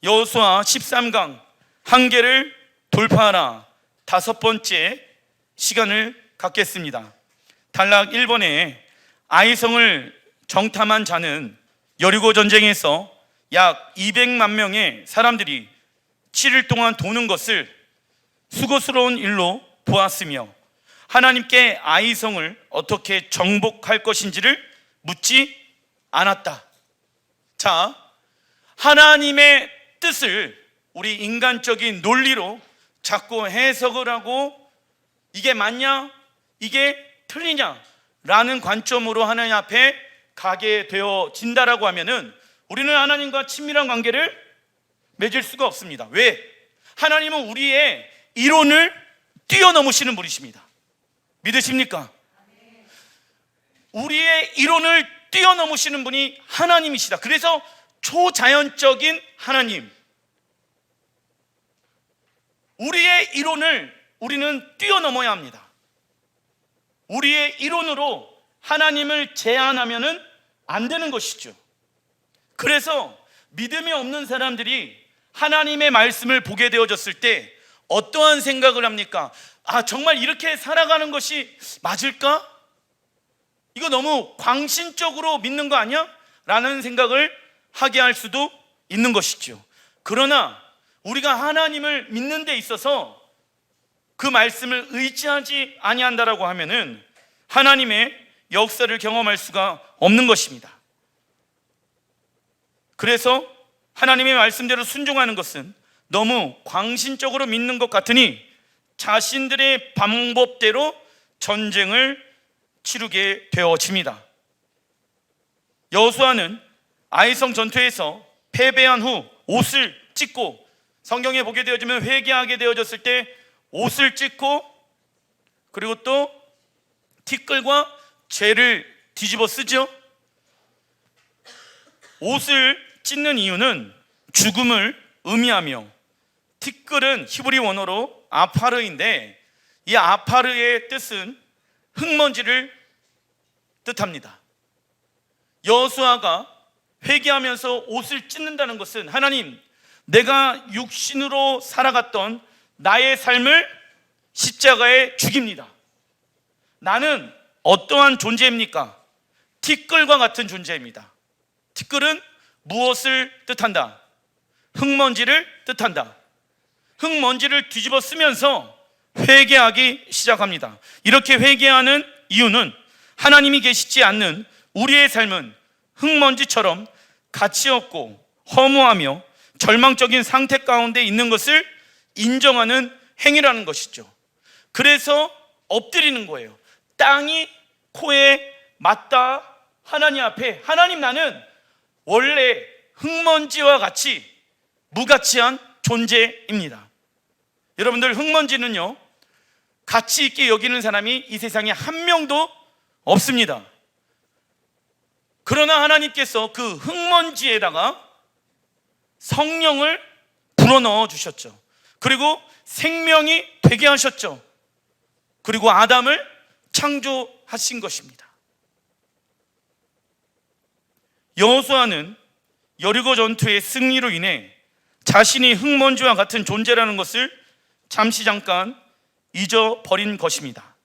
여호수아 13강 한계를 돌파하라 5번째 시간을 갖겠습니다. 단락 1번에 아이성을 정탐한 자는 여리고 전쟁에서 약 200만 명의 사람들이 7일 동안 도는 것을 수고스러운 일로 보았으며 하나님께 아이성을 어떻게 정복할 것인지를 묻지 않았다. 자, 하나님의 뜻을 우리 인간적인 논리로 자꾸 해석을 하고 이게 맞냐? 이게 틀리냐? 라는 관점으로 하나님 앞에 가게 되어진다라고 하면은 우리는 하나님과 친밀한 관계를 맺을 수가 없습니다. 왜? 하나님은 우리의 이론을 뛰어넘으시는 분이십니다. 믿으십니까? 우리의 이론을 뛰어넘으시는 분이 하나님이시다. 그래서 초자연적인 하나님, 우리의 이론을 우리는 뛰어넘어야 합니다. 우리의 이론으로 하나님을 제한하면은 안 되는 것이죠. 그래서 믿음이 없는 사람들이 하나님의 말씀을 보게 되어졌을 때 어떠한 생각을 합니까? 아, 정말 이렇게 살아가는 것이 맞을까? 이거 너무 광신적으로 믿는 거 아니야? 라는 생각을 하게 할 수도 있는 것이죠. 그러나 우리가 하나님을 믿는 데 있어서 그 말씀을 의지하지 아니한다라고 하면은 하나님의 역사를 경험할 수가 없는 것입니다. 그래서 하나님의 말씀대로 순종하는 것은 너무 광신적으로 믿는 것 같으니 자신들의 방법대로 전쟁을 치르게 되어집니다. 여호수아는 아이성 전투에서 패배한 후 옷을 찢고, 성경에 보게 되어지면 회개하게 되어졌을 때 옷을 찢고, 그리고 또 티끌과 죄를 뒤집어 쓰죠. 옷을 찢는 이유는 죽음을 의미하며, 티끌은 히브리 원어로 아파르인데 이 아파르의 뜻은 흙먼지를 뜻합니다. 여호수아가 회개하면서 옷을 찢는다는 것은 하나님, 내가 육신으로 살아갔던 나의 삶을 십자가에 죽입니다. 나는 어떠한 존재입니까? 티끌과 같은 존재입니다. 티끌은 무엇을 뜻한다? 흙먼지를 뜻한다. 흙먼지를 뒤집어 쓰면서 회개하기 시작합니다. 이렇게 회개하는 이유는 하나님이 계시지 않는 우리의 삶은 흙먼지처럼 가치 없고 허무하며 절망적인 상태 가운데 있는 것을 인정하는 행위라는 것이죠. 그래서 엎드리는 거예요. 땅이 코에 맞다. 하나님 앞에, 하나님, 나는 원래 흙먼지와 같이 무가치한 존재입니다. 여러분들, 흙먼지는요, 가치 있게 여기는 사람이 이 세상에 한 명도 없습니다. 그러나 하나님께서 그 흙먼지에다가 성령을 불어넣어 주셨죠. 그리고 생명이 되게 하셨죠. 그리고 아담을 창조하신 것입니다. 여호수아는 여리고 전투의 승리로 인해 자신이 흙먼지와 같은 존재라는 것을 잠깐 잊어버린 것입니다.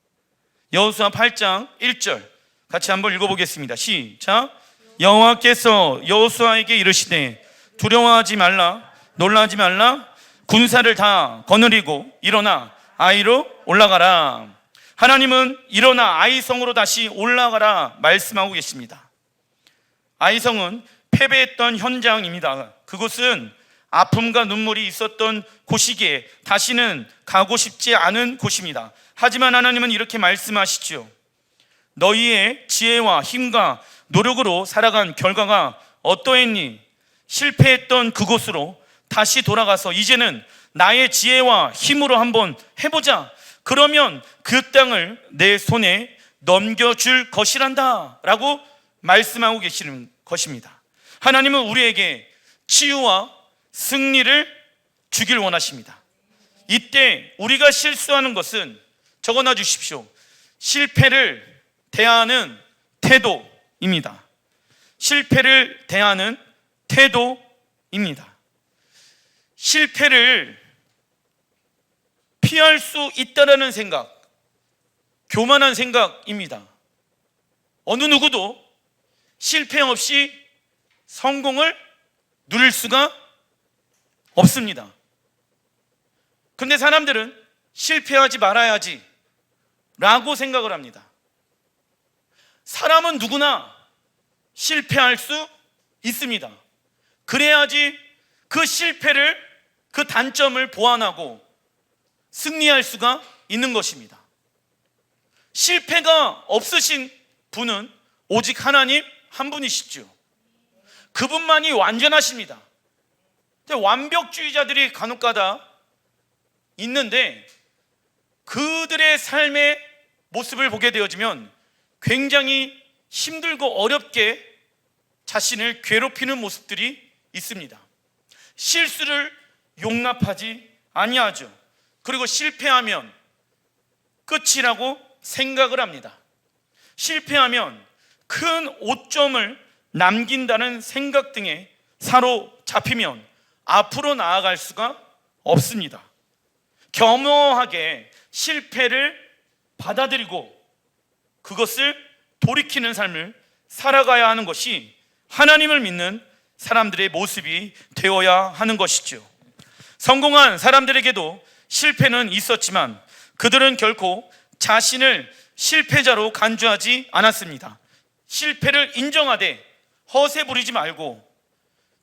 여호수아 8장 1절 같이 한번 읽어보겠습니다. 시작. 여호와께서 여호수아에게 이르시되 두려워하지 말라, 놀라지 말라, 군사를 다 거느리고 일어나 아이로 올라가라. 하나님은 일어나 아이성으로 다시 올라가라 말씀하고 계십니다. 아이성은 패배했던 현장입니다. 그곳은 아픔과 눈물이 있었던 곳이기에 다시는 가고 싶지 않은 곳입니다. 하지만 하나님은 이렇게 말씀하시죠. 너희의 지혜와 힘과 노력으로 살아간 결과가 어떠했니? 실패했던 그곳으로 다시 돌아가서 이제는 나의 지혜와 힘으로 한번 해보자. 그러면 그 땅을 내 손에 넘겨줄 것이란다 라고 말씀하고 계시는 것입니다. 하나님은 우리에게 치유와 승리를 주길 원하십니다. 이때 우리가 실수하는 것은 적어놔 주십시오. 실패를 대하는 태도입니다. 실패를 대하는 태도입니다. 실패를 피할 수 있다라는 생각, 교만한 생각입니다. 어느 누구도 실패 없이 성공을 누릴 수가 없습니다. 그런데 사람들은 실패하지 말아야지 라고 생각을 합니다. 사람은 누구나 실패할 수 있습니다. 그래야지 그 실패를, 그 단점을 보완하고 승리할 수가 있는 것입니다. 실패가 없으신 분은 오직 하나님 한 분이시죠. 그분만이 완전하십니다. 완벽주의자들이 간혹가다 있는데 그들의 삶의 모습을 보게 되어지면 굉장히 힘들고 어렵게 자신을 괴롭히는 모습들이 있습니다. 실수를 용납하지 아니하죠. 그리고 실패하면 끝이라고 생각을 합니다. 실패하면 큰 오점을 남긴다는 생각 등에 사로잡히면 앞으로 나아갈 수가 없습니다. 겸허하게 실패를 받아들이고 그것을 돌이키는 삶을 살아가야 하는 것이 하나님을 믿는 사람들의 모습이 되어야 하는 것이죠. 성공한 사람들에게도 실패는 있었지만 그들은 결코 자신을 실패자로 간주하지 않았습니다. 실패를 인정하되 허세 부리지 말고,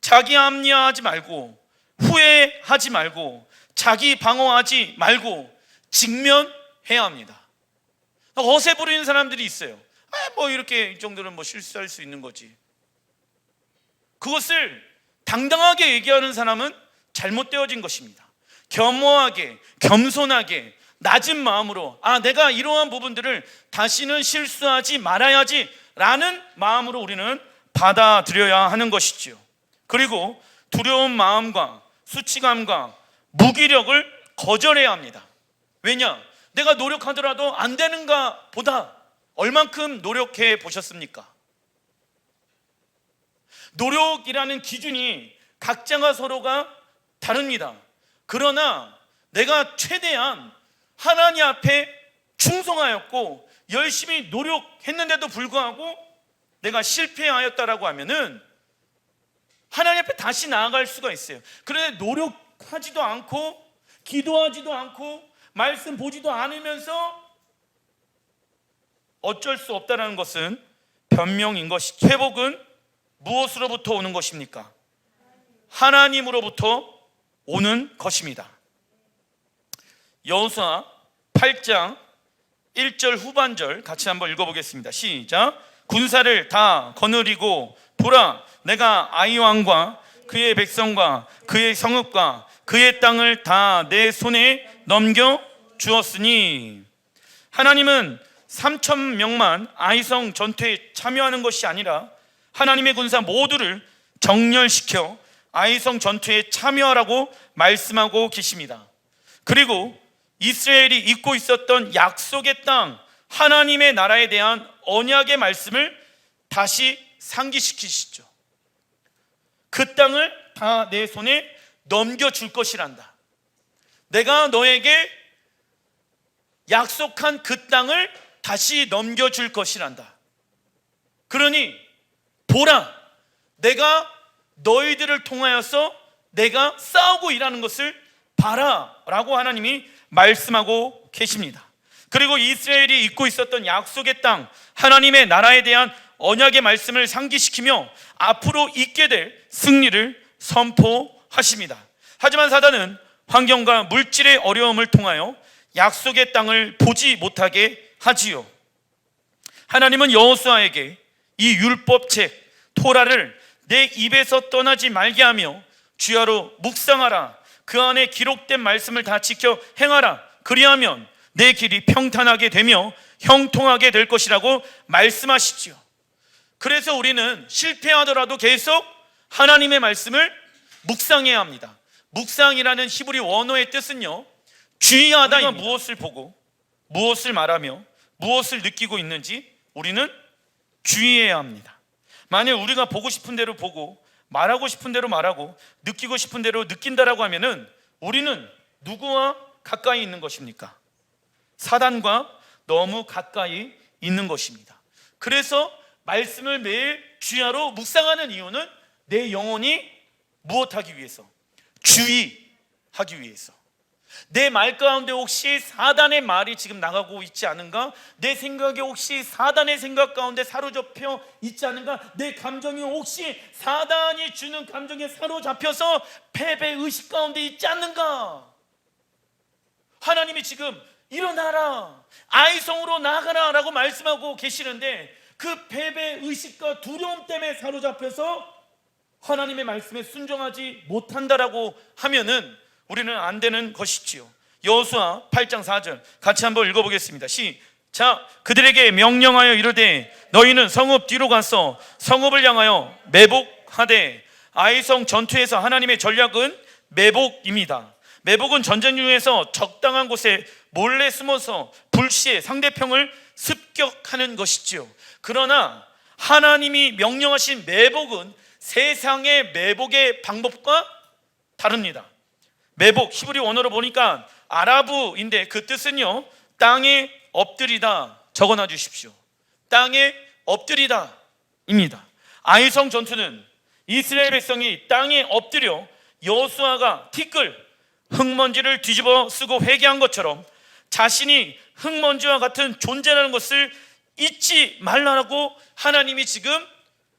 자기 합리화하지 말고, 후회하지 말고, 자기 방어하지 말고 직면해야 합니다. 허세 부리는 사람들이 있어요. 뭐 이렇게 이 정도는 뭐 실수할 수 있는 거지. 그것을 당당하게 얘기하는 사람은 잘못되어진 것입니다. 겸허하게, 겸손하게, 낮은 마음으로 내가 이러한 부분들을 다시는 실수하지 말아야지 라는 마음으로 우리는 받아들여야 하는 것이지요. 그리고 두려운 마음과 수치감과 무기력을 거절해야 합니다. 왜냐? 내가 노력하더라도 안 되는가 보다 얼만큼 노력해 보셨습니까? 노력이라는 기준이 각자가 서로가 다릅니다. 그러나 내가 최대한 하나님 앞에 충성하였고 열심히 노력했는데도 불구하고 내가 실패하였다라고 하면은 하나님 앞에 다시 나아갈 수가 있어요. 그런데 노력하지도 않고 기도하지도 않고 말씀 보지도 않으면서 어쩔 수 없다는 것은 변명인 것이죠. 회복은 무엇으로부터 오는 것입니까? 하나님으로부터 오는 것입니다. 여호수아 8장 1절 후반절 같이 한번 읽어보겠습니다. 시작. 군사를 다 거느리고 보라, 내가 아이 왕과 그의 백성과 그의 성읍과 그의 땅을 다 내 손에 넘겨 주었으니. 하나님은 3,000명만 아이성 전투에 참여하는 것이 아니라 하나님의 군사 모두를 정렬시켜 아이성 전투에 참여하라고 말씀하고 계십니다. 그리고 이스라엘이 잊고 있었던 약속의 땅, 하나님의 나라에 대한 언약의 말씀을 다시 상기시키시죠. 그 땅을 다 내 손에 넘겨줄 것이란다. 내가 너에게 약속한 그 땅을 다시 넘겨줄 것이란다. 그러니 보라, 내가 너희들을 통하여서 내가 싸우고 일하는 것을 봐라 라고 하나님이 말씀하고 계십니다. 그리고 이스라엘이 잊고 있었던 약속의 땅, 하나님의 나라에 대한 언약의 말씀을 상기시키며 앞으로 있게 될 승리를 선포하십니다. 하지만 사단은 환경과 물질의 어려움을 통하여 약속의 땅을 보지 못하게 하지요. 하나님은 여호수아에게 이 율법책 토라를 내 입에서 떠나지 말게 하며 주야로 묵상하라, 그 안에 기록된 말씀을 다 지켜 행하라, 그리하면 내 길이 평탄하게 되며 형통하게 될 것이라고 말씀하시지요. 그래서 우리는 실패하더라도 계속 하나님의 말씀을 묵상해야 합니다. 묵상이라는 히브리 원어의 뜻은요, 주의하다입니다. 우리가 무엇을 보고 무엇을 말하며 무엇을 느끼고 있는지 우리는 주의해야 합니다. 만약 우리가 보고 싶은 대로 보고 말하고 싶은 대로 말하고 느끼고 싶은 대로 느낀다라고 하면은 우리는 누구와 가까이 있는 것입니까? 사단과 너무 가까이 있는 것입니다. 그래서 말씀을 매일 주야로 묵상하는 이유는 내 영혼이 무엇하기 위해서? 주의하기 위해서. 내 말 가운데 혹시 사단의 말이 지금 나가고 있지 않은가? 내 생각에 혹시 사단의 생각 가운데 사로잡혀 있지 않은가? 내 감정이 혹시 사단이 주는 감정에 사로잡혀서 패배의식 가운데 있지 않는가? 하나님이 지금 일어나라, 아이성으로 나아가라 라고 말씀하고 계시는데 그 패배의식과 두려움 때문에 사로잡혀서 하나님의 말씀에 순종하지 못한다라고 하면은 우리는 안 되는 것이지요. 여호수아 8장 4절 같이 한번 읽어보겠습니다. 시작. 그들에게 명령하여 이르되 너희는 성읍 뒤로 가서 성읍을 향하여 매복하되. 아이성 전투에서 하나님의 전략은 매복입니다. 매복은 전쟁 중에서 적당한 곳에 몰래 숨어서 불시에 상대편을 습격하는 것이지요. 그러나 하나님이 명령하신 매복은 세상의 매복의 방법과 다릅니다. 매복, 히브리 원어로 보니까 아라브인데 그 뜻은요, 땅에 엎드리다. 적어놔 주십시오. 땅에 엎드리다 입니다. 아이성 전투는 이스라엘 백성이 땅에 엎드려 여호수아가 티끌, 흙먼지를 뒤집어 쓰고 회개한 것처럼 자신이 흙먼지와 같은 존재라는 것을 잊지 말라고 하나님이 지금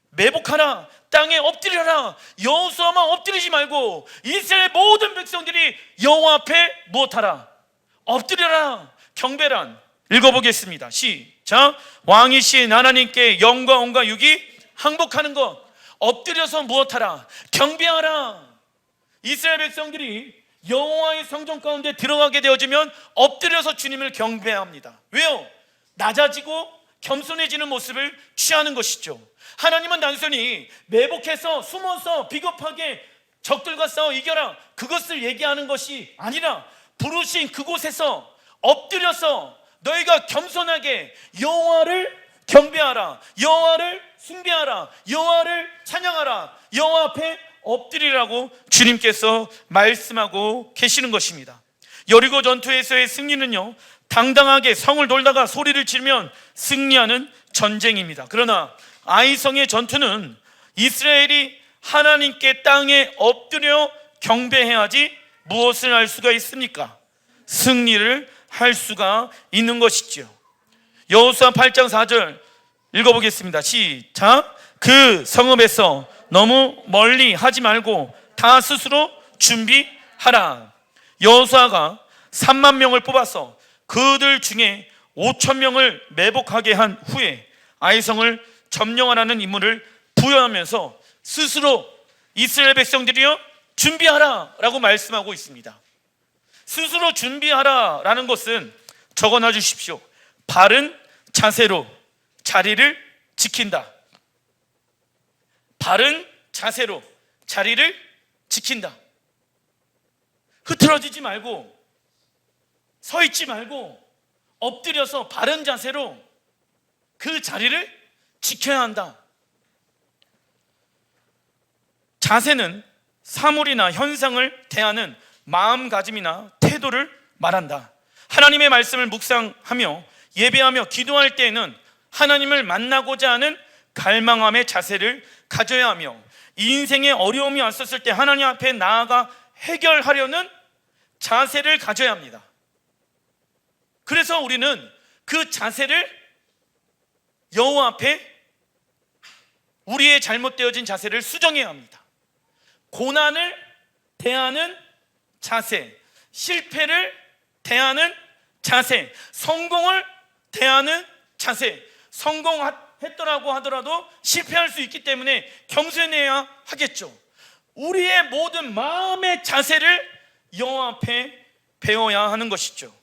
매복하라, 땅에 엎드려라. 여호수아만 엎드리지 말고 이스라엘 모든 백성들이 여호와 앞에 무엇하라? 엎드려라. 경배란. 읽어보겠습니다. 시작. 왕이신 하나님께 영과 온과 육이 항복하는 것. 엎드려서 무엇하라? 경배하라. 이스라엘 백성들이 여호와의 성전 가운데 들어가게 되어지면 엎드려서 주님을 경배합니다. 왜요? 낮아지고 겸손해지는 모습을 취하는 것이죠. 하나님은 단순히 매복해서 숨어서 비겁하게 적들과 싸워 이겨라, 그것을 얘기하는 것이 아니라 부르신 그곳에서 엎드려서 너희가 겸손하게 여호와를 경배하라, 여호와를 숭배하라, 여호와를 찬양하라, 여호와 앞에 엎드리라고 주님께서 말씀하고 계시는 것입니다. 여리고 전투에서의 승리는요, 당당하게 성을 돌다가 소리를 지르면 승리하는 전쟁입니다. 그러나 아이성의 전투는 이스라엘이 하나님께 땅에 엎드려 경배해야지 무엇을 할 수가 있습니까? 승리를 할 수가 있는 것이죠. 여호수아 8장 4절 읽어보겠습니다. 시작. 그 성읍에서 너무 멀리 하지 말고 다 스스로 준비하라. 여호수아가 3만 명을 뽑아서 그들 중에 5천 명을 매복하게 한 후에 아이성을 점령하라는 임무를 부여하면서 스스로 이스라엘 백성들이여 준비하라 라고 말씀하고 있습니다. 스스로 준비하라 라는 것은 적어놔 주십시오. 바른 자세로 자리를 지킨다. 바른 자세로 자리를 지킨다. 흐트러지지 말고 서 있지 말고 엎드려서 바른 자세로 그 자리를 지켜야 한다. 자세는 사물이나 현상을 대하는 마음가짐이나 태도를 말한다. 하나님의 말씀을 묵상하며 예배하며 기도할 때에는 하나님을 만나고자 하는 갈망함의 자세를 가져야 하며 인생에 어려움이 왔었을 때 하나님 앞에 나아가 해결하려는 자세를 가져야 합니다. 그래서 우리는 그 자세를 여호와 앞에 우리의 잘못되어진 자세를 수정해야 합니다. 고난을 대하는 자세, 실패를 대하는 자세, 성공을 대하는 자세. 성공했더라고 하더라도 실패할 수 있기 때문에 겸손해야 하겠죠. 우리의 모든 마음의 자세를 여호와 앞에 배워야 하는 것이죠.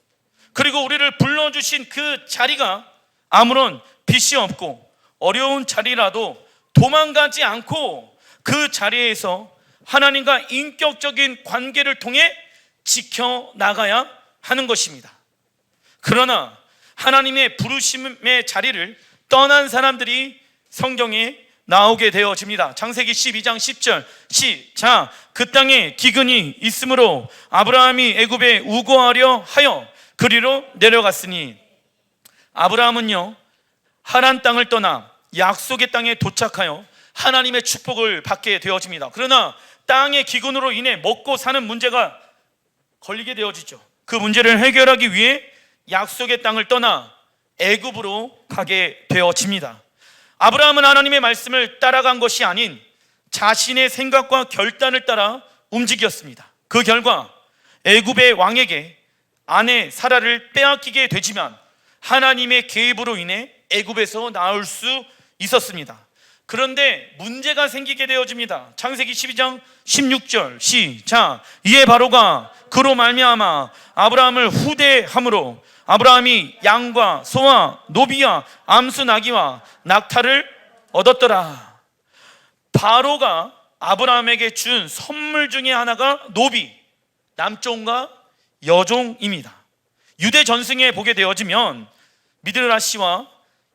그리고 우리를 불러주신 그 자리가 아무런 빛이 없고 어려운 자리라도 도망가지 않고 그 자리에서 하나님과 인격적인 관계를 통해 지켜나가야 하는 것입니다. 그러나 하나님의 부르심의 자리를 떠난 사람들이 성경에 나오게 되어집니다. 창세기 12장 10절 시작. 그 땅에 기근이 있으므로 아브라함이 애굽에 우거하려 하여 그리로 내려갔으니, 아브라함은요 하란 땅을 떠나 약속의 땅에 도착하여 하나님의 축복을 받게 되어집니다. 그러나 땅의 기근으로 인해 먹고 사는 문제가 걸리게 되어지죠. 그 문제를 해결하기 위해 약속의 땅을 떠나 애굽으로 가게 되어집니다. 아브라함은 하나님의 말씀을 따라간 것이 아닌 자신의 생각과 결단을 따라 움직였습니다. 그 결과 애굽의 왕에게 아내 사라를 빼앗기게 되지만 하나님의 개입으로 인해 애굽에서 나올 수 있었습니다. 그런데 문제가 생기게 되어집니다. 창세기 12장 16절 시작. 이에 바로가 그로 말미암아 아브라함을 후대함으로 아브라함이 양과 소와 노비와 암수 나귀와 낙타를 얻었더라. 바로가 아브라함에게 준 선물 중에 하나가 노비, 남종과 여종입니다. 유대 전승에 보게 되어지면 미드라시와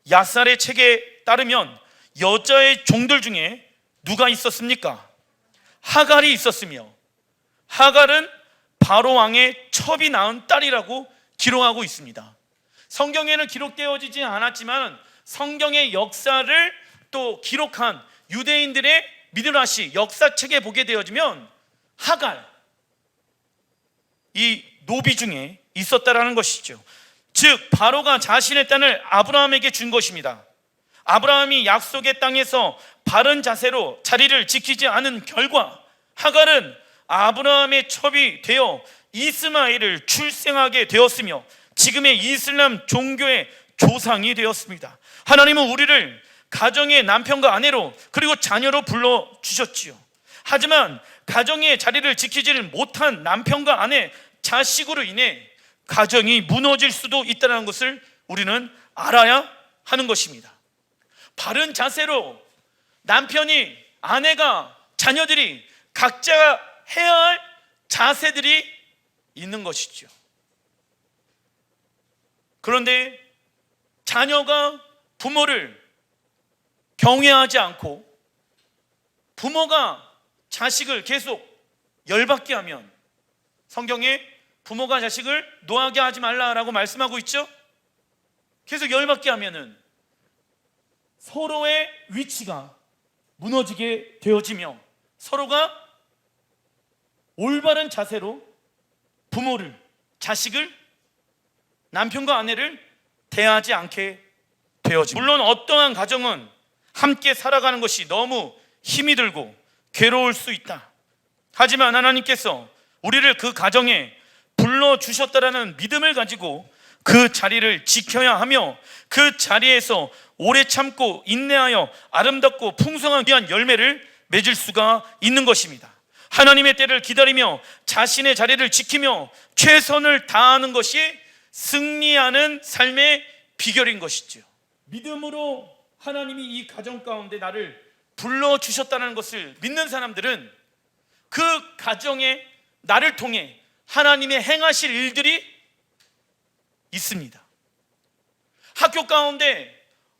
야살의 책에 따르면 여자의 종들 중에 누가 있었습니까? 하갈이 있었으며, 하갈은 바로 왕의 첩이 낳은 딸이라고 기록하고 있습니다. 성경에는 기록되어지지 않았지만 성경의 역사를 또 기록한 유대인들의 미드라시 역사책에 보게 되어지면 하갈, 이 노비 중에 있었다라는 것이죠. 즉 바로가 자신의 딸을 아브라함에게 준 것입니다. 아브라함이 약속의 땅에서 바른 자세로 자리를 지키지 않은 결과 하갈은 아브라함의 첩이 되어 이스마엘을 출생하게 되었으며 지금의 이슬람 종교의 조상이 되었습니다. 하나님은 우리를 가정의 남편과 아내로 그리고 자녀로 불러주셨지요. 하지만 가정의 자리를 지키지를 못한 남편과 아내, 자식으로 인해 가정이 무너질 수도 있다는 것을 우리는 알아야 하는 것입니다. 바른 자세로 남편이, 아내가, 자녀들이 각자 해야 할 자세들이 있는 것이죠. 그런데 자녀가 부모를 경외하지 않고 부모가 자식을 계속 열받게 하면, 성경에 부모가 자식을 노하게 하지 말라라고 말씀하고 있죠. 계속 열받게 하면은 서로의 위치가 무너지게 되어지며 서로가 올바른 자세로 부모를, 자식을, 남편과 아내를 대하지 않게 되어집니다. 물론 어떠한 가정은 함께 살아가는 것이 너무 힘이 들고 괴로울 수 있다. 하지만 하나님께서 우리를 그 가정에 불러주셨다라는 믿음을 가지고 그 자리를 지켜야 하며 그 자리에서 오래 참고 인내하여 아름답고 풍성한 귀한 열매를 맺을 수가 있는 것입니다. 하나님의 때를 기다리며 자신의 자리를 지키며 최선을 다하는 것이 승리하는 삶의 비결인 것이죠. 믿음으로 하나님이 이 가정 가운데 나를 불러주셨다는 것을 믿는 사람들은 그 가정에 나를 통해 하나님의 행하실 일들이 있습니다. 학교 가운데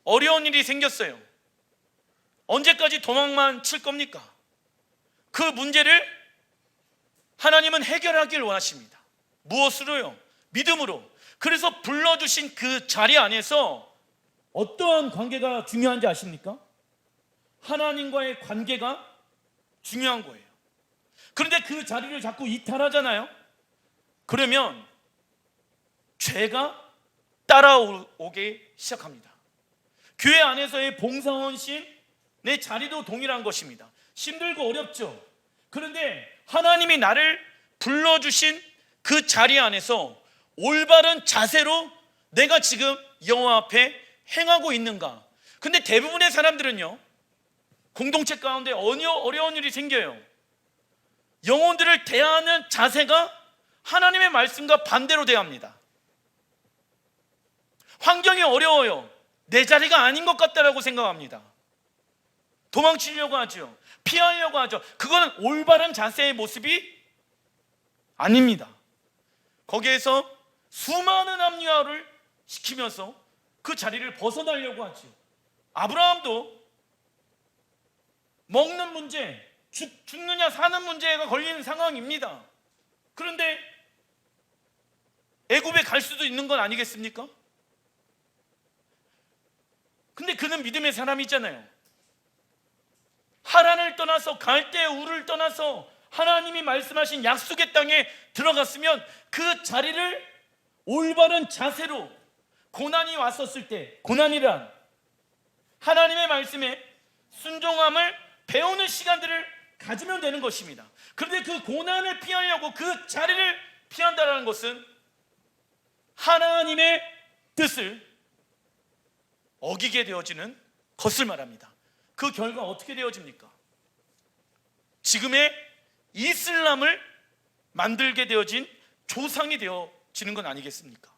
어려운 일이 생겼어요. 언제까지 도망만 칠 겁니까? 그 문제를 하나님은 해결하길 원하십니다. 무엇으로요? 믿음으로. 그래서 불러주신 그 자리 안에서 어떠한 관계가 중요한지 아십니까? 하나님과의 관계가 중요한 거예요. 그런데 그 자리를 자꾸 이탈하잖아요. 그러면 죄가 따라오게 시작합니다. 교회 안에서의 봉사원신, 내 자리도 동일한 것입니다. 힘들고 어렵죠. 그런데 하나님이 나를 불러주신 그 자리 안에서 올바른 자세로 내가 지금 여호와 앞에 행하고 있는가? 근데 대부분의 사람들은요, 공동체 가운데 어려운 일이 생겨요. 영혼들을 대하는 자세가 하나님의 말씀과 반대로 대합니다. 환경이 어려워요. 내 자리가 아닌 것 같다라고 생각합니다. 도망치려고 하죠. 피하려고 하죠. 그거는 올바른 자세의 모습이 아닙니다. 거기에서 수많은 합리화를 시키면서 그 자리를 벗어나려고 하죠. 아브라함도 먹는 문제, 죽느냐 사는 문제가 걸리는 상황입니다. 그런데 애굽에 갈 수도 있는 건 아니겠습니까? 근데 그는 믿음의 사람이잖아요. 하란을 떠나서 갈대 우를 떠나서 하나님이 말씀하신 약속의 땅에 들어갔으면 그 자리를 올바른 자세로, 고난이 왔었을 때, 고난이란 하나님의 말씀에 순종함을 배우는 시간들을 가지면 되는 것입니다. 그런데 그 고난을 피하려고 그 자리를 피한다는 것은 하나님의 뜻을 어기게 되어지는 것을 말합니다. 그 결과 어떻게 되어집니까? 지금의 이슬람을 만들게 되어진 조상이 되어지는 건 아니겠습니까?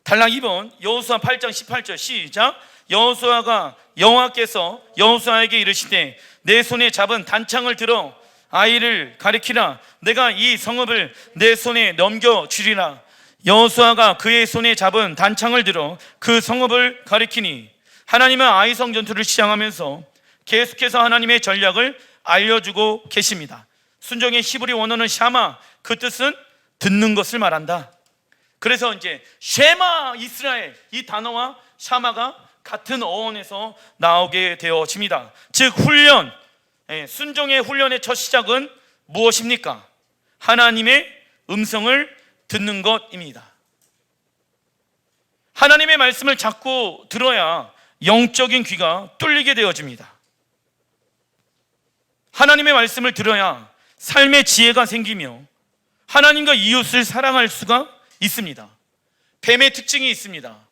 단락 2번 여호수아 8장 18절 시작. 여호수아가 여호와께서 여호수아에게 이르시되 내 손에 잡은 단창을 들어 아이를 가리키라. 내가 이 성읍을 내 손에 넘겨주리라. 여호수아가 그의 손에 잡은 단창을 들어 그 성읍을 가리키니 하나님은 아이성 전투를 시작하면서 계속해서 하나님의 전략을 알려주고 계십니다. 순종의 히브리 원어는 샤마, 그 뜻은 듣는 것을 말한다. 그래서 이제 쉐마 이스라엘, 이 단어와 샤마가 같은 어원에서 나오게 되어집니다. 즉 훈련, 순종의 훈련의 첫 시작은 무엇입니까? 하나님의 음성을 듣는 것입니다. 하나님의 말씀을 자꾸 들어야 영적인 귀가 뚫리게 되어집니다. 하나님의 말씀을 들어야 삶의 지혜가 생기며 하나님과 이웃을 사랑할 수가 있습니다. 뱀의 특징이 있습니다.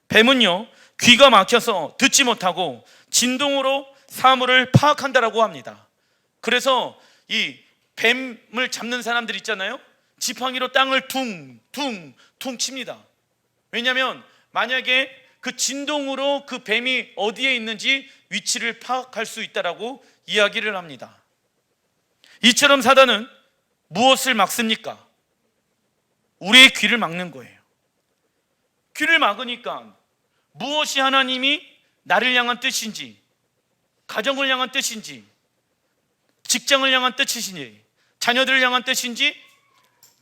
뱀은요, 귀가 막혀서 듣지 못하고 진동으로 사물을 파악한다라고 합니다. 그래서 이 뱀을 잡는 사람들 있잖아요, 지팡이로 땅을 퉁퉁퉁 칩니다. 왜냐하면 만약에 그 진동으로 그 뱀이 어디에 있는지 위치를 파악할 수 있다라고 이야기를 합니다. 이처럼 사단은 무엇을 막습니까? 우리의 귀를 막는 거예요. 귀를 막으니까 무엇이 하나님이 나를 향한 뜻인지, 가정을 향한 뜻인지, 직장을 향한 뜻이신지, 자녀들을 향한 뜻인지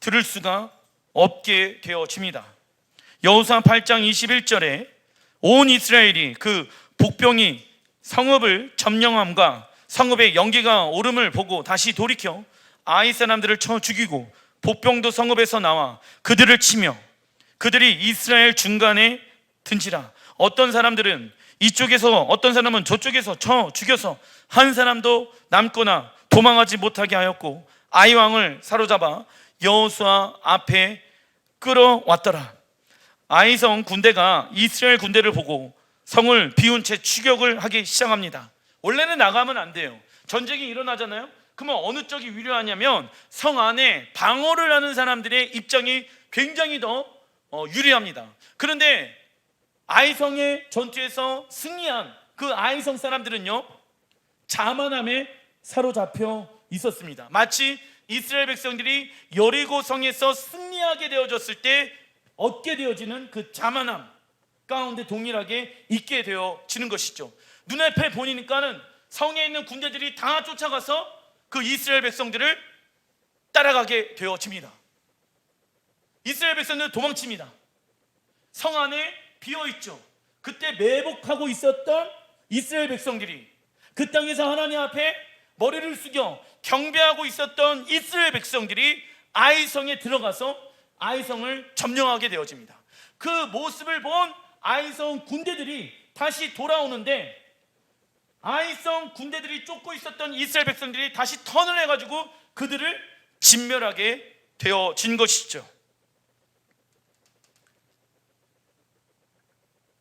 들을 수가 없게 되어집니다. 여호수아 8장 21절에 온 이스라엘이 그 복병이 성읍을 점령함과 성읍의 연기가 오름을 보고 다시 돌이켜 아이 사람들을 쳐 죽이고 복병도 성읍에서 나와 그들을 치며 그들이 이스라엘 중간에 든지라. 어떤 사람들은 이쪽에서, 어떤 사람은 저쪽에서 쳐 죽여서 한 사람도 남거나 도망하지 못하게 하였고 아이 왕을 사로잡아 여호수아 앞에 끌어왔더라. 아이성 군대가 이스라엘 군대를 보고 성을 비운 채 추격을 하기 시작합니다. 원래는 나가면 안 돼요. 전쟁이 일어나잖아요. 그러면 어느 쪽이 유리하냐면 성 안에 방어를 하는 사람들의 입장이 굉장히 더 유리합니다. 그런데 아이성의 전투에서 승리한 그 아이성 사람들은요, 자만함에 사로잡혀 있었습니다. 마치 이스라엘 백성들이 여리고 성에서 승리하게 되어졌을 때 얻게 되어지는 그 자만함 가운데 동일하게 있게 되어지는 것이죠. 눈앞에 보니까는 성에 있는 군대들이 다 쫓아가서 그 이스라엘 백성들을 따라가게 되어집니다. 이스라엘 백성들은 도망칩니다. 성 안에 비어있죠. 그때 매복하고 있었던 이스라엘 백성들이, 그 땅에서 하나님 앞에 머리를 숙여 경배하고 있었던 이스라엘 백성들이 아이성에 들어가서 아이성을 점령하게 되어집니다. 그 모습을 본 아이성 군대들이 다시 돌아오는데, 아이성 군대들이 쫓고 있었던 이스라엘 백성들이 다시 턴을 해가지고 그들을 진멸하게 되어진 것이죠.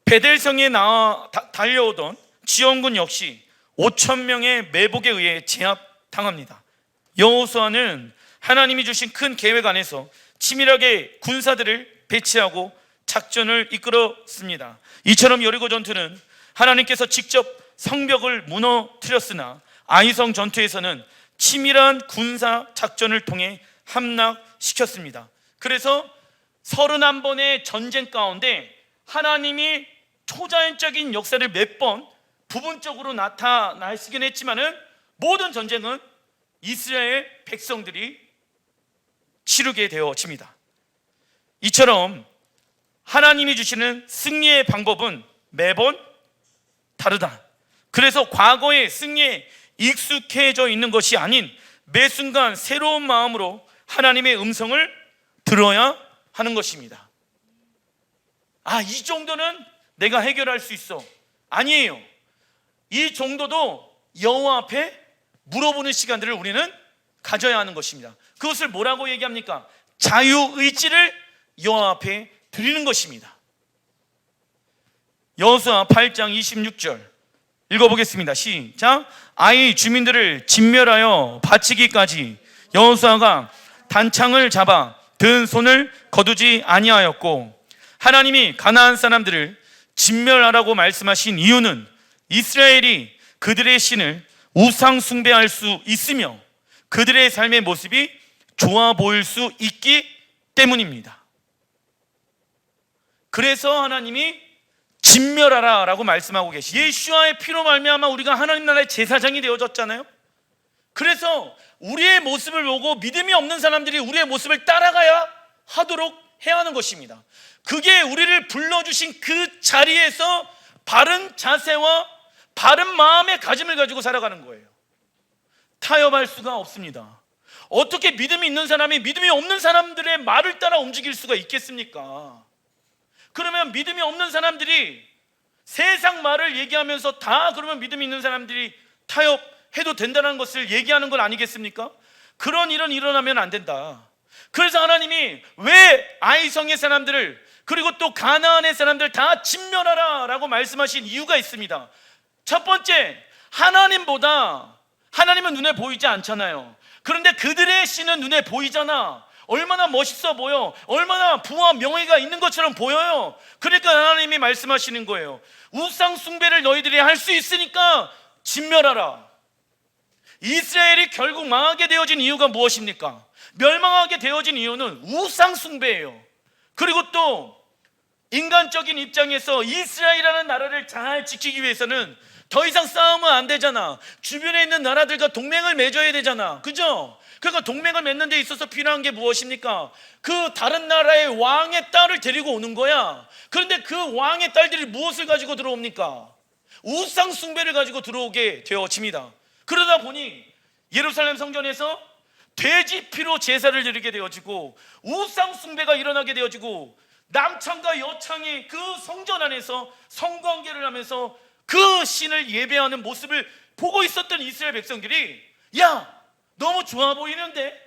베델성에 달려오던 지원군 역시 5,000명의 매복에 의해 제압당합니다. 여호수아는 하나님이 주신 큰 계획 안에서 치밀하게 군사들을 배치하고 작전을 이끌었습니다. 이처럼 여리고 전투는 하나님께서 직접 성벽을 무너뜨렸으나 아이성 전투에서는 치밀한 군사 작전을 통해 함락시켰습니다. 그래서 31번의 전쟁 가운데 하나님이 초자연적인 역사를 몇 번 부분적으로 나타나시긴 했지만은 모든 전쟁은 이스라엘 백성들이 치르게 되어집니다. 이처럼 하나님이 주시는 승리의 방법은 매번 다르다. 그래서 과거의 승리에 익숙해져 있는 것이 아닌 매 순간 새로운 마음으로 하나님의 음성을 들어야 하는 것입니다. 이 정도는 내가 해결할 수 있어. 아니에요. 이 정도도 여호와 앞에 물어보는 시간들을 우리는 가져야 하는 것입니다. 그것을 뭐라고 얘기합니까? 자유의지를 여호와 앞에 드리는 것입니다. 여호수아 8장 26절 읽어보겠습니다. 시작. 아이 주민들을 진멸하여 바치기까지 여호수아가 단창을 잡아 든 손을 거두지 아니하였고, 하나님이 가나안 사람들을 진멸하라고 말씀하신 이유는 이스라엘이 그들의 신을 우상 숭배할 수 있으며 그들의 삶의 모습이 좋아 보일 수 있기 때문입니다. 그래서 하나님이 진멸하라 라고 말씀하고 계시죠. 예수와의 피로 말미암아 우리가 하나님 나라의 제사장이 되어졌잖아요. 그래서 우리의 모습을 보고 믿음이 없는 사람들이 우리의 모습을 따라가야 하도록 해야 하는 것입니다. 그게 우리를 불러주신 그 자리에서 바른 자세와 바른 마음의 가짐을 가지고 살아가는 거예요. 타협할 수가 없습니다. 어떻게 믿음이 있는 사람이 믿음이 없는 사람들의 말을 따라 움직일 수가 있겠습니까? 그러면 믿음이 없는 사람들이 세상 말을 얘기하면서 다 그러면 믿음이 있는 사람들이 타협해도 된다는 것을 얘기하는 건 아니겠습니까? 그런 일은 일어나면 안 된다. 그래서 하나님이 왜 아이성의 사람들을 그리고 또 가나안의 사람들 다 진멸하라 라고 말씀하신 이유가 있습니다. 첫 번째, 하나님은 눈에 보이지 않잖아요. 그런데 그들의 신은 눈에 보이잖아. 얼마나 멋있어 보여, 얼마나 부와 명예가 있는 것처럼 보여요. 그러니까 하나님이 말씀하시는 거예요. 우상 숭배를 너희들이 할 수 있으니까 진멸하라. 이스라엘이 결국 망하게 되어진 이유가 무엇입니까? 멸망하게 되어진 이유는 우상 숭배예요. 그리고 또 인간적인 입장에서 이스라엘이라는 나라를 잘 지키기 위해서는 더 이상 싸우면 안 되잖아. 주변에 있는 나라들과 동맹을 맺어야 되잖아. 그죠? 그러니까 동맹을 맺는 데 있어서 필요한 게 무엇입니까? 그 다른 나라의 왕의 딸을 데리고 오는 거야. 그런데 그 왕의 딸들이 무엇을 가지고 들어옵니까? 우상 숭배를 가지고 들어오게 되어집니다. 그러다 보니 예루살렘 성전에서 돼지 피로 제사를 드리게 되어지고 우상 숭배가 일어나게 되어지고 남창과 여창이 그 성전 안에서 성관계를 하면서 그 신을 예배하는 모습을 보고 있었던 이스라엘 백성들이 야, 너무 좋아 보이는데?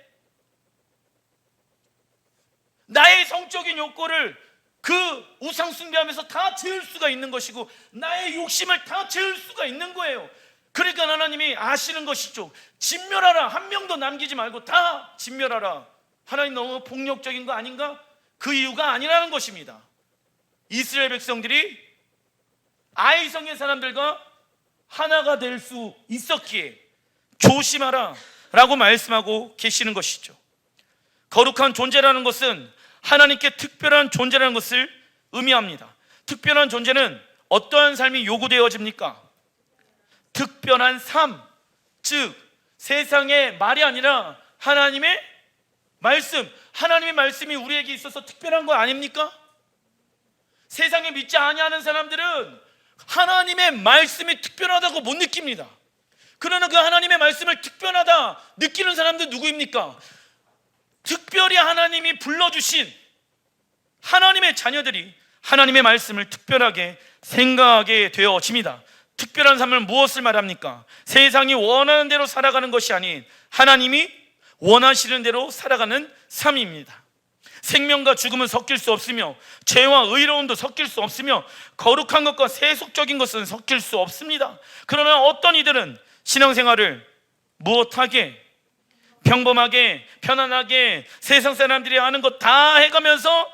나의 성적인 욕구를 그 우상 숭배하면서 다 채울 수가 있는 것이고 나의 욕심을 다 채울 수가 있는 거예요. 그러니까 하나님이 아시는 것이죠. 진멸하라. 한 명도 남기지 말고 다 진멸하라. 하나님 너무 폭력적인 거 아닌가? 그 이유가 아니라는 것입니다. 이스라엘 백성들이 아이성의 사람들과 하나가 될 수 있었기에 조심하라 라고 말씀하고 계시는 것이죠. 거룩한 존재라는 것은 하나님께 특별한 존재라는 것을 의미합니다. 특별한 존재는 어떠한 삶이 요구되어집니까? 특별한 삶, 즉 세상의 말이 아니라 하나님의 말씀, 하나님의 말씀이 우리에게 있어서 특별한 거 아닙니까? 세상에 믿지 아니하는 사람들은 하나님의 말씀이 특별하다고 못 느낍니다. 그러나 그 하나님의 말씀을 특별하다 느끼는 사람들 누구입니까? 특별히 하나님이 불러주신 하나님의 자녀들이 하나님의 말씀을 특별하게 생각하게 되어집니다. 특별한 삶은 무엇을 말합니까? 세상이 원하는 대로 살아가는 것이 아닌 하나님이 원하시는 대로 살아가는 삶입니다. 생명과 죽음은 섞일 수 없으며 죄와 의로움도 섞일 수 없으며 거룩한 것과 세속적인 것은 섞일 수 없습니다. 그러나 어떤 이들은 신앙생활을 무엇하게 평범하게 편안하게 세상 사람들이 하는 것 다 해가면서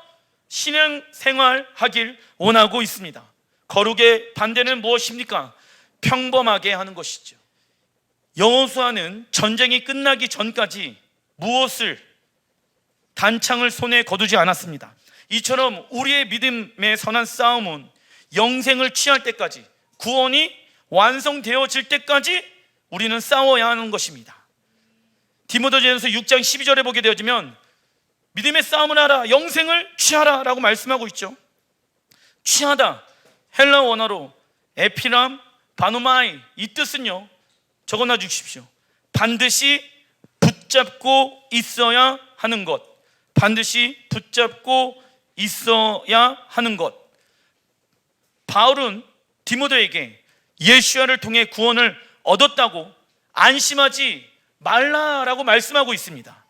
신앙생활 하길 원하고 있습니다. 거룩의 반대는 무엇입니까? 평범하게 하는 것이죠. 여호수아는 전쟁이 끝나기 전까지 무엇을 단창을 손에 거두지 않았습니다. 이처럼 우리의 믿음의 선한 싸움은 영생을 취할 때까지, 구원이 완성되어질 때까지 우리는 싸워야 하는 것입니다. 디모데전서 6장 12절에 보게 되어지면 믿음의 싸움을 하라, 영생을 취하라 라고 말씀하고 있죠. 취하다, 헬라 원어로 에피람 바노마이, 이 뜻은요, 적어놔 주십시오. 반드시 붙잡고 있어야 하는 것, 반드시 붙잡고 있어야 하는 것. 바울은 디모데에게 예수야를 통해 구원을 얻었다고 안심하지 말라라고 말씀하고 있습니다.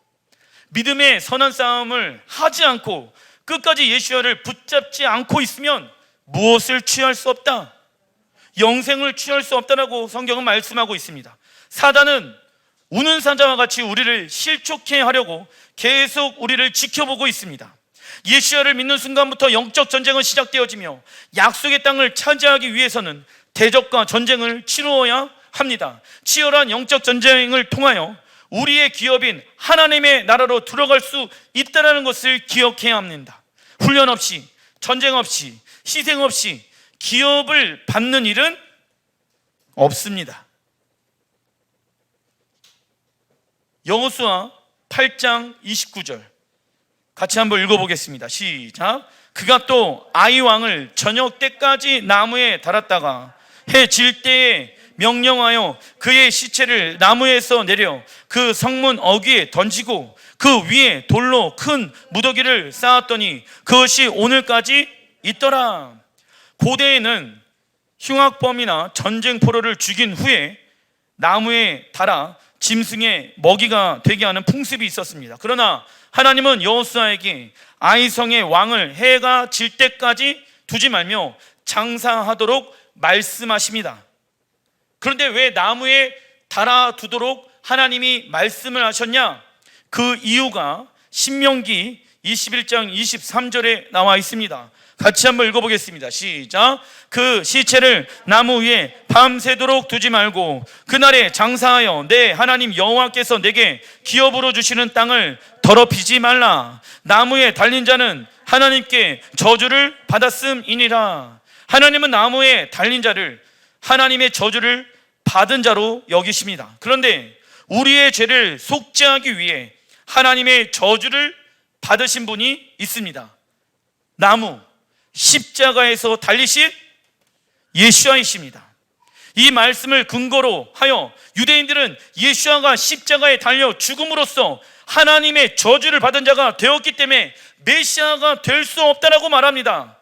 믿음의 선한 싸움을 하지 않고 끝까지 예수야를 붙잡지 않고 있으면 무엇을 취할 수 없다, 영생을 취할 수 없다라고 성경은 말씀하고 있습니다. 사단은 우는 사자와 같이 우리를 실족해 하려고 계속 우리를 지켜보고 있습니다. 예수야를 믿는 순간부터 영적 전쟁은 시작되어지며 약속의 땅을 차지하기 위해서는 대적과 전쟁을 치루어야 합니다. 치열한 영적 전쟁을 통하여 우리의 기업인 하나님의 나라로 들어갈 수 있다는 것을 기억해야 합니다. 훈련 없이, 전쟁 없이, 희생 없이 기업을 받는 일은 없습니다. 여호수아 8장 29절 같이 한번 읽어보겠습니다. 시작. 그가 또 아이 왕을 저녁 때까지 나무에 달았다가 해 질 때에 명령하여 그의 시체를 나무에서 내려 그 성문 어귀에 던지고 그 위에 돌로 큰 무더기를 쌓았더니 그것이 오늘까지 있더라. 고대에는 흉악범이나 전쟁 포로를 죽인 후에 나무에 달아 짐승의 먹이가 되게 하는 풍습이 있었습니다. 그러나 하나님은 여호수아에게 아이성의 왕을 해가 질 때까지 두지 말며 장사하도록 말씀하십니다. 그런데 왜 나무에 달아두도록 하나님이 말씀을 하셨냐? 그 이유가 신명기 21장 23절에 나와 있습니다. 같이 한번 읽어보겠습니다. 시작. 그 시체를 나무 위에 밤새도록 두지 말고 그날에 장사하여 내 하나님 여호와께서 내게 기업으로 주시는 땅을 더럽히지 말라. 나무에 달린 자는 하나님께 저주를 받았음이니라. 하나님은 나무에 달린 자를 하나님의 저주를 받은 자로 여기십니다. 그런데 우리의 죄를 속죄하기 위해 하나님의 저주를 받으신 분이 있습니다. 나무, 십자가에서 달리신 예수야이십니다. 이 말씀을 근거로 하여 유대인들은 예수야가 십자가에 달려 죽음으로써 하나님의 저주를 받은 자가 되었기 때문에 메시아가 될 수 없다라고 말합니다.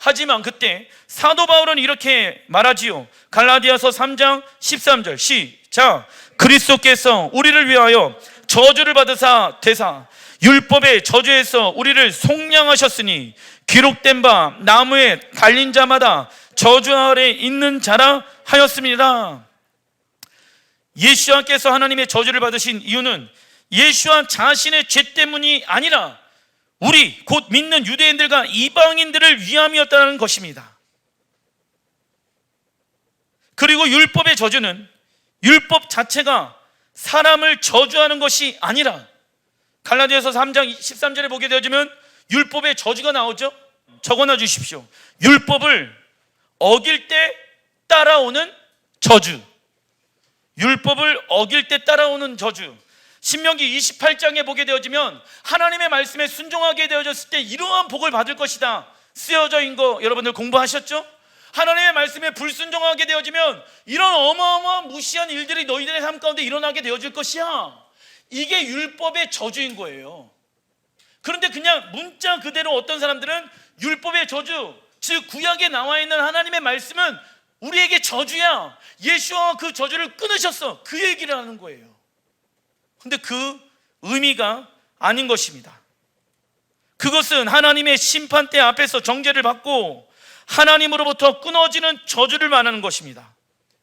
하지만 그때 사도 바울은 이렇게 말하지요. 갈라디아서 3장 13절 시작. 그리스도께서 우리를 위하여 저주를 받으사 되사 율법의 저주에서 우리를 속량하셨으니 기록된 바 나무에 달린 자마다 저주 아래 있는 자라 하였습니다. 예수와께서 하나님의 저주를 받으신 이유는 예수와 자신의 죄 때문이 아니라 우리 곧 믿는 유대인들과 이방인들을 위함이었다는 것입니다. 그리고 율법의 저주는 율법 자체가 사람을 저주하는 것이 아니라 갈라디아서 3장 13절에 보게 되어지면 율법의 저주가 나오죠. 적어놔 주십시오. 율법을 어길 때 따라오는 저주, 율법을 어길 때 따라오는 저주. 신명기 28장에 보게 되어지면 하나님의 말씀에 순종하게 되어졌을 때 이러한 복을 받을 것이다 쓰여져 있는 거 여러분들 공부하셨죠? 하나님의 말씀에 불순종하게 되어지면 이런 어마어마한 무시한 일들이 너희들의 삶 가운데 일어나게 되어질 것이야. 이게 율법의 저주인 거예요. 그런데 그냥 문자 그대로 어떤 사람들은 율법의 저주, 즉 구약에 나와 있는 하나님의 말씀은 우리에게 저주야, 예수와 그 저주를 끊으셨어, 그 얘기를 하는 거예요. 근데 그 의미가 아닌 것입니다. 그것은 하나님의 심판대 앞에서 정죄를 받고 하나님으로부터 끊어지는 저주를 말하는 것입니다.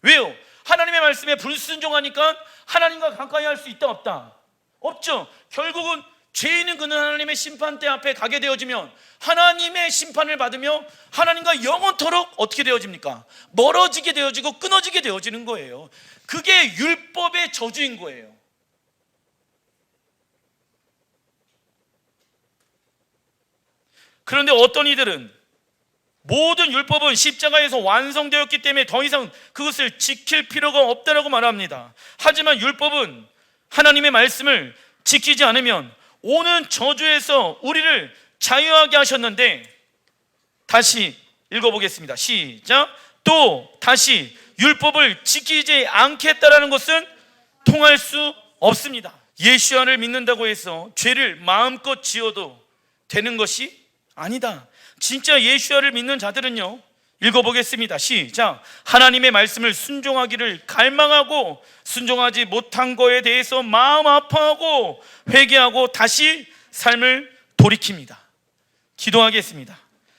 왜요? 하나님의 말씀에 불순종하니까 하나님과 가까이 할 수 있다 없다? 없죠. 결국은 죄인은 그는 하나님의 심판대 앞에 가게 되어지면 하나님의 심판을 받으며 하나님과 영원토록 어떻게 되어집니까? 멀어지게 되어지고 끊어지게 되어지는 거예요. 그게 율법의 저주인 거예요. 그런데 어떤 이들은 모든 율법은 십자가에서 완성되었기 때문에 더 이상 그것을 지킬 필요가 없다라고 말합니다. 하지만 율법은 하나님의 말씀을 지키지 않으면 오는 저주에서 우리를 자유하게 하셨는데, 다시 읽어보겠습니다. 시작. 또 다시 율법을 지키지 않겠다라는 것은 통할 수 없습니다. 예수야를 믿는다고 해서 죄를 마음껏 지어도 되는 것이 아니다. 진짜 예수야를 믿는 자들은요, 읽어보겠습니다. 시작. 하나님의 말씀을 순종하기를 갈망하고 순종하지 못한 거에 대해서 마음 아파하고 회개하고 다시 삶을 돌이킵니다. 기도하겠습니다.